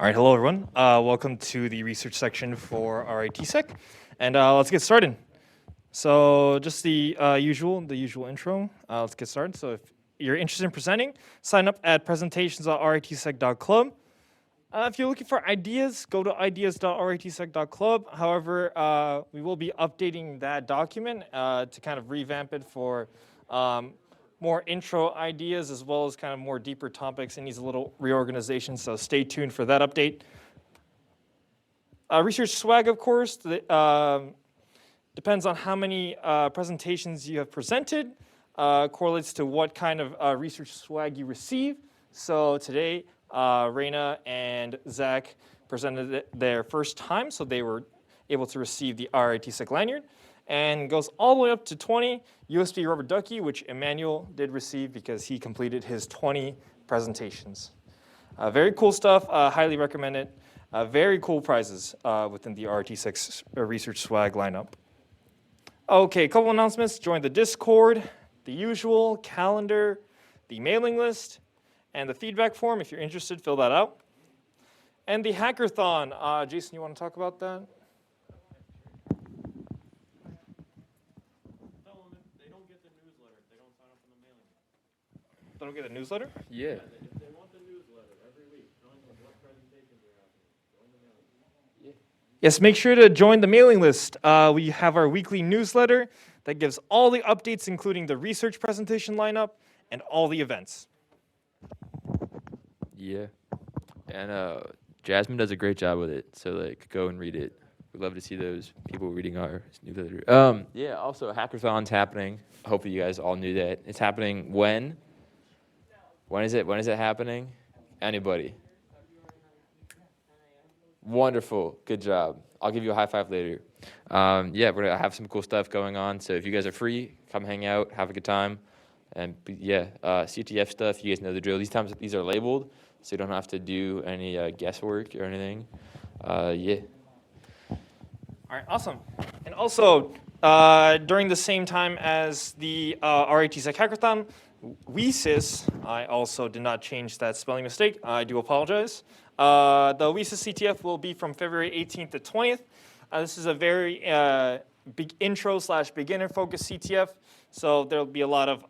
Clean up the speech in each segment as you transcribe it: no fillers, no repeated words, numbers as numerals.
All right, hello everyone. Welcome to the research section for RITSec, and let's get started. So just the usual intro. Let's get started. So if you're interested in presenting, sign up at presentations.ritsec.club. If you're looking for ideas, go to ideas.ritsec.club. However, we will be updating that document to kind of revamp it for more intro ideas as well as kind of more deeper topics. It needs a little reorganization, so stay tuned for that update. Research swag, of course, depends on how many presentations you have presented, correlates to what kind of research swag you receive. So today, Reina and Zach presented it their first time, so they were able to receive the RITSec lanyard, and goes all the way up to 20 USB rubber ducky, which Emmanuel did receive because he completed his 20 presentations. Very cool stuff, highly recommend it. Very cool prizes within the RITSec research swag lineup. Okay, a couple announcements. Join the Discord, the usual, calendar, the mailing list, and the feedback form. If you're interested, fill that out. And the hackathon. Jason, you want to talk about that? They don't get the newsletter. They don't sign up for the mailing list. They don't get a newsletter? Yeah. If they want the newsletter every week, telling them what presentations are happening, join the mailing list. Yeah. Yes, make sure to join the mailing list. We have our weekly newsletter that gives all the updates, including the research presentation lineup and all the events. Yeah. And Jasmine does a great job with it, so go and read it. We'd love to see those people reading our newsletter. Yeah, also hackathon's happening. Hopefully you guys all knew that. It's happening when? When is it happening? Anybody? Wonderful. Good job. I'll give you a high five later. Yeah, we're going to have some cool stuff going on. So if you guys are free, come hang out, have a good time. And yeah, CTF stuff, you guys know the drill. These are labeled, so you don't have to do any guesswork or anything. Yeah. All right, awesome. And also, during the same time as the RITSec hackathon, WESIS, I also did not change that spelling mistake. I do apologize. The WESIS CTF will be from February 18th to 20th. This is a very big intro/beginner focused CTF. So there'll be a lot of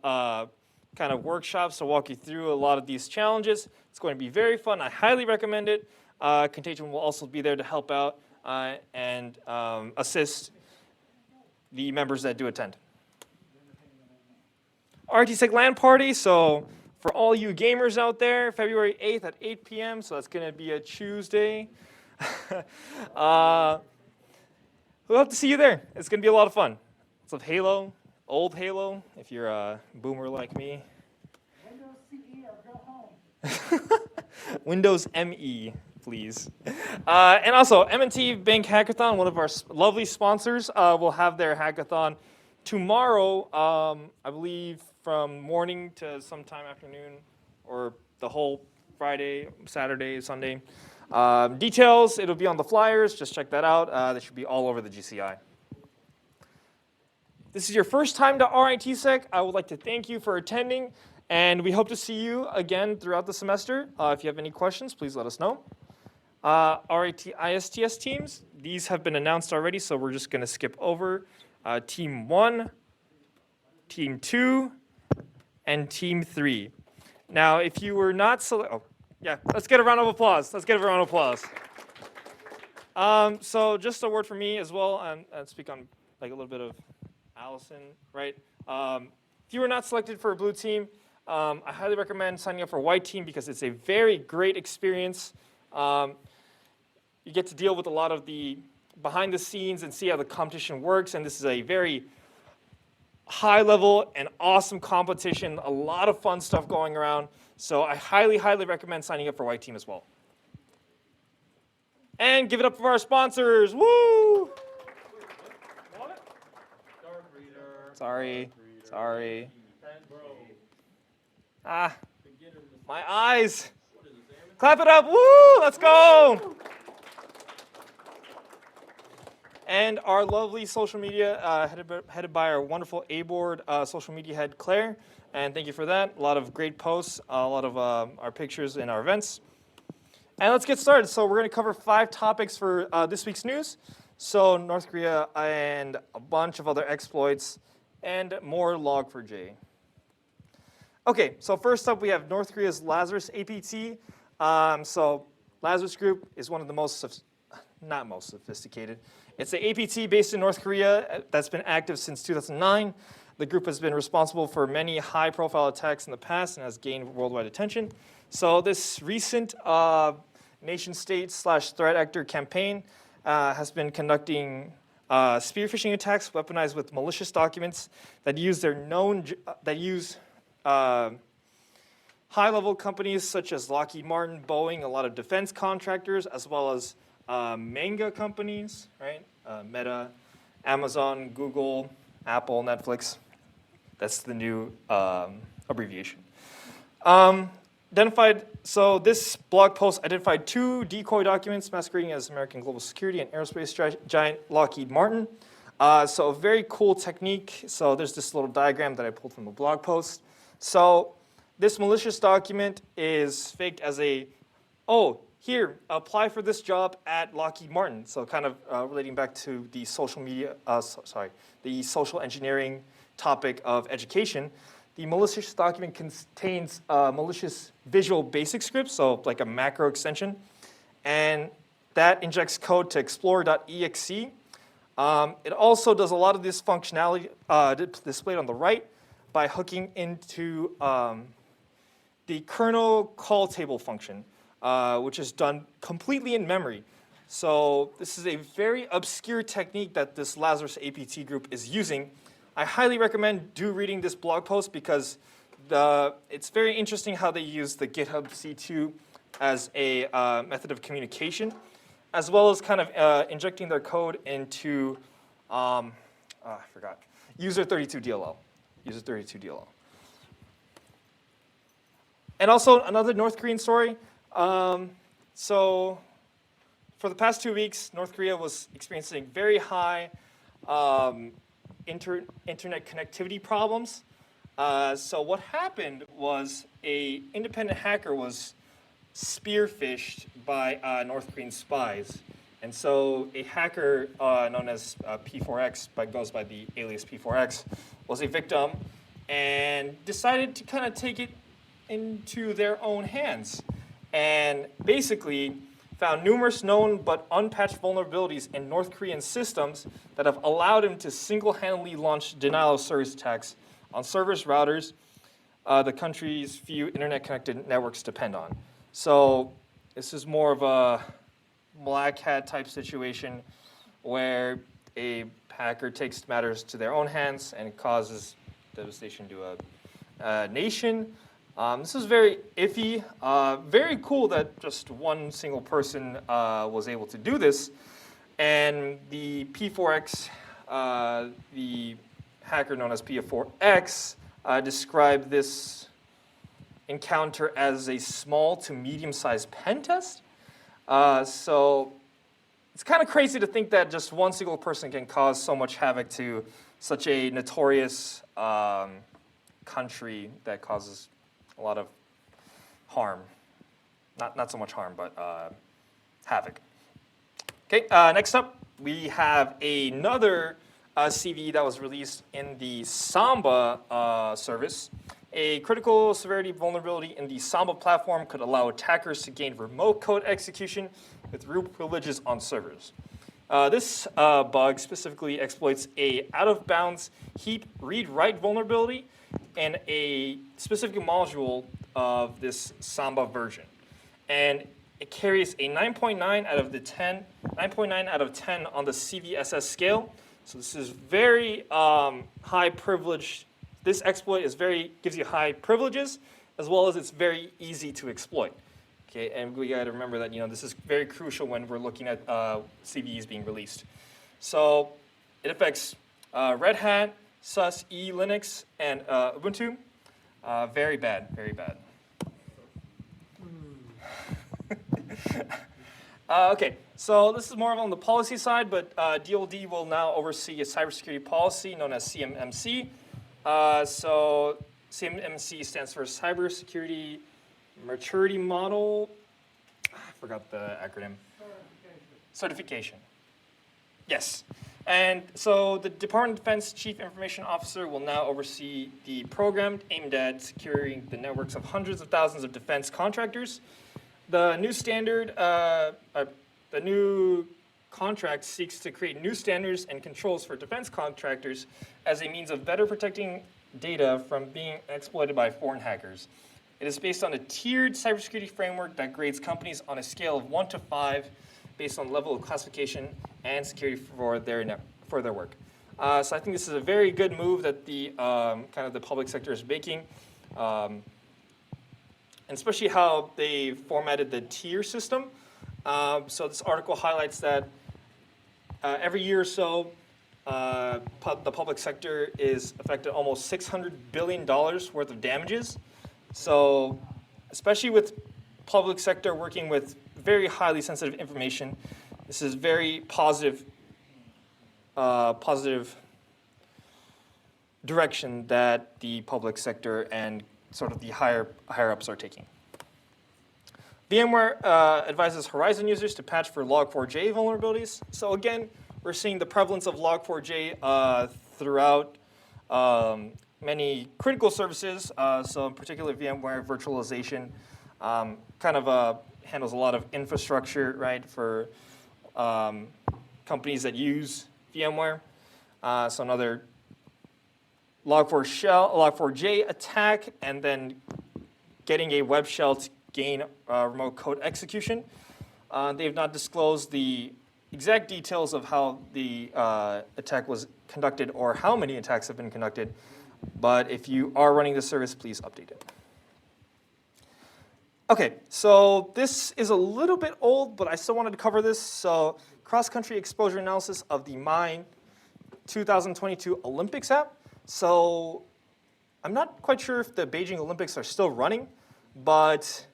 kind of workshops to walk you through a lot of these challenges. It's going to be very fun. I highly recommend it. Contagion will also be there to help out and assist the members that do attend. RTSec LAN party, so for all you gamers out there, February 8th at 8 p.m., so that's going to be a Tuesday. We'll have to see you there. It's going to be a lot of fun. Lots of Halo, old Halo, if you're a boomer like me. Windows CE or go home. Windows ME, please. And also, M&T Bank Hackathon, one of our lovely sponsors, will have their hackathon tomorrow, I believe from morning to sometime afternoon, or the whole Friday, Saturday, Sunday. Details, it'll be on the flyers. Just check that out. They should be all over the GCI. This is your first time to RITSec. I would like to thank you for attending, and we hope to see you again throughout the semester. If you have any questions, please let us know. ISTS teams, these have been announced already, so we're just going to skip over. Team 1, Team 2, and Team 3. Now, if you were not let's get a round of applause. Let's get a round of applause. So just a word from me as well, and speak on like a little bit of Allison, right? If you were not selected for a blue team, I highly recommend signing up for a white team because it's a very great experience. You get to deal with a lot of the behind the scenes and see how the competition works, and this is a very high level and awesome competition, a lot of fun stuff going around. So I highly, highly recommend signing up for white team as well. And give it up for our sponsors. Woo! Sorry. My eyes. Clap it up. Woo! Let's go. And our lovely social media, headed by our wonderful A-board social media head, Claire. And thank you for that. A lot of great posts, a lot of our pictures in our events. And let's get started. So we're going to cover 5 topics for this week's news. So North Korea and a bunch of other exploits and more Log4j. Okay, so first up we have North Korea's Lazarus APT. So Lazarus Group is one of the not most sophisticated. It's an APT based in North Korea that's been active since 2009. The group has been responsible for many high-profile attacks in the past and has gained worldwide attention. So this recent nation-state/threat actor campaign has been conducting spear phishing attacks weaponized with malicious documents that use high-level companies such as Lockheed Martin, Boeing, a lot of defense contractors, as well as manga companies, right? Meta, Amazon, Google, Apple, Netflix. That's the new abbreviation. So this blog post identified 2 decoy documents masquerading as American global security and aerospace giant Lockheed Martin. So a very cool technique. So there's this little diagram that I pulled from the blog post. So this malicious document is faked as here, apply for this job at Lockheed Martin. So kind of relating back to the the social engineering topic of education. The malicious document contains malicious Visual Basic scripts, so like a macro extension, and that injects code to explorer.exe. It also does a lot of this functionality displayed on the right by hooking into the kernel call table function, which is done completely in memory. So this is a very obscure technique that this Lazarus APT group is using. I highly recommend reading this blog post because it's very interesting how they use the GitHub C2 as a method of communication, as well as kind of injecting their code into, user32DLL. User32DLL. And also another North Korean story. So for the past 2 weeks, North Korea was experiencing very high internet connectivity problems. So what happened was an independent hacker was spearphished by North Korean spies. And so a hacker known as P4X, but goes by the alias P4X, was a victim and decided to kind of take it into their own hands and basically found numerous known but unpatched vulnerabilities in North Korean systems that have allowed him to single-handedly launch denial-of-service attacks on servers, routers, the country's few internet-connected networks depend on. So this is more of a black hat type situation where a hacker takes matters to their own hands and causes devastation to a nation. This is very iffy. Very cool that just one single person was able to do this. And the P4X, the hacker known as P4X, described this encounter as a small to medium-sized pen test. So it's kind of crazy to think that just one single person can cause so much havoc to such a notorious country that causes a lot of harm. Not so much harm, but havoc. Okay, next up, we have another CVE that was released in the Samba service. A critical severity vulnerability in the Samba platform could allow attackers to gain remote code execution with root privileges on servers. This bug specifically exploits a out-of-bounds heap read-write vulnerability and a specific module of this Samba version. And it carries a 9.9 out of 10 on the CVSS scale. So this is very high privilege. This exploit gives you high privileges, as well as it's very easy to exploit. Okay, and we got to remember that this is very crucial when we're looking at CVEs being released. So it affects Red Hat, SUS, Linux, and Ubuntu. Very bad, very bad. Okay, so this is more on the policy side, but DoD will now oversee a cybersecurity policy known as CMMC. So CMMC stands for Cybersecurity Maturity Model. I forgot the acronym. Certification. Yes. And so the Department of Defense Chief Information Officer will now oversee the program aimed at securing the networks of hundreds of thousands of defense contractors. The new standard, the new contract seeks to create new standards and controls for defense contractors as a means of better protecting data from being exploited by foreign hackers. It is based on a tiered cybersecurity framework that grades companies on a scale of 1 to 5 based on level of classification and security for their work. So I think this is a very good move that the kind of the public sector is making, and especially how they formatted the tier system. So this article highlights that every year or so, the public sector is affected almost $600 billion worth of damages. So especially with public sector working with very highly sensitive information, this is very positive direction that the public sector and sort of the higher ups are taking. VMware advises Horizon users to patch for Log4j vulnerabilities. So again, we're seeing the prevalence of Log4j throughout many critical services. So in particular, VMware virtualization kind of handles a lot of infrastructure, right, for companies that use VMware. So another Log4j attack, and then getting a web shell to gain remote code execution. They have not disclosed the exact details of how the attack was conducted or how many attacks have been conducted. But if you are running the service, please update it. Okay, so this is a little bit old, but I still wanted to cover this. So cross-country exposure analysis of the Mine 2022 Olympics app. So I'm not quite sure if the Beijing Olympics are still running, but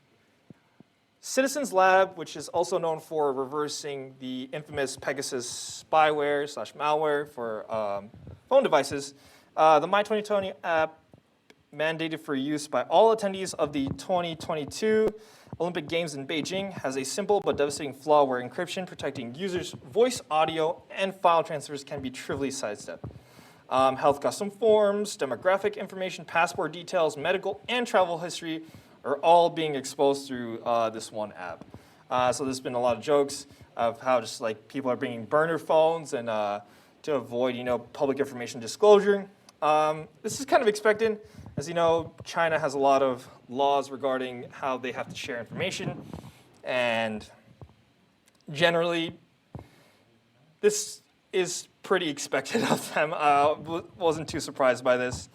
Citizens Lab, which is also known for reversing the infamous Pegasus spyware / malware for phone devices, the My 2020 app mandated for use by all attendees of the 2022 Olympic Games in Beijing has a simple but devastating flaw where encryption protecting users' voice, audio, and file transfers can be trivially sidestepped. Health custom forms, demographic information, passport details, medical, and travel history are all being exposed through this one app. So there's been a lot of jokes of how just like people are bringing burner phones and to avoid public information disclosure. This is kind of expected. As you know, China has a lot of laws regarding how they have to share information, and generally, this is pretty expected of them. Wasn't too surprised by this.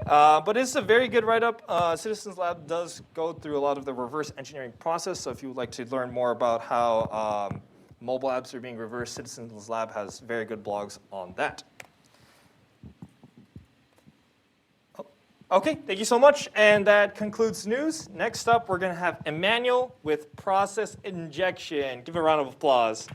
But it's a very good write-up. Citizens Lab does go through a lot of the reverse engineering process, so if you would like to learn more about how mobile apps are being reversed, Citizens Lab has very good blogs on that. Okay, thank you so much, and that concludes news. Next up, we're going to have Emmanuel with process injection. Give a round of applause.